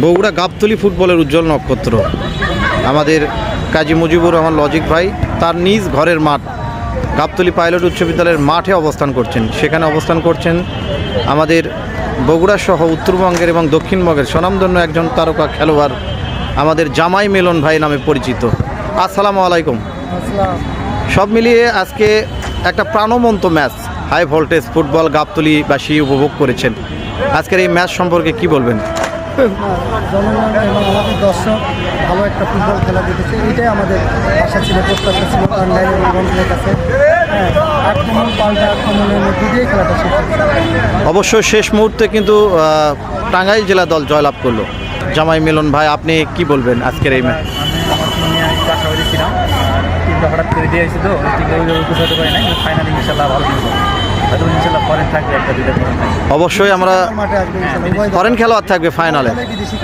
বগুড়া গাবতলী ফুটবলের উজ্জ্বল নক্ষত্র আমাদের কাজী মুজিবুর রহমান লজিক ভাই তার নিজ ঘরের মাঠ গাবতলী পাইলট উচ্চ বিদ্যালয়ের মাঠে অবস্থান করছেন। সেখানে অবস্থান করছেন আমাদের বগুড়া সহ উত্তরবঙ্গের এবং দক্ষিণবঙ্গের স্বনামধন্য একজন তারকা খেলোয়াড় আমাদের জামাই মিলন ভাই নামে পরিচিত। আসসালামু আলাইকুম। সব মিলিয়ে আজকে একটা প্রাণবন্ত ম্যাচ, হাই ভোল্টেজ ফুটবল গাবতলীবাসী উপভোগ করেছেন। আজকের এই ম্যাচ সম্পর্কে কি বলবেন? জনগণ এবং আমাদের দর্শক ভালো একটা ফুটবল খেলা দেখেছে, এটাই আমাদের আশা ছিল, প্রত্যাশা ছিল অনলাইন এবং রংপুরের কাছে। আক্রমণ পাল্টা আক্রমণের মধ্যে দিয়ে খেলাটা শেষ হয়েছে। অবশ্য শেষ মুহূর্তে কিন্তু টাঙ্গাইল জেলা দল জয়লাভ করলো। জামাই মিলন ভাই, আপনি কি বলবেন আজকের এই ম্যাচ? আশাবাদী ছিলাম, টিমটা হঠাৎ করে দিয়ে আসছি তো টিমটা বুঝাতে পারি না, কিন্তু ফাইনালি ইনশাল্লাহ ভালো খেলবো। হয়তো ইনশাল্লাহ ফরেন থাকবে একটা দুইটা। অবশ্যই আমরা মাঠে আসবে ইনশাআল্লাহ। ফরেন খেলোয়াড় থাকবে ফাইনালে। বিদেশি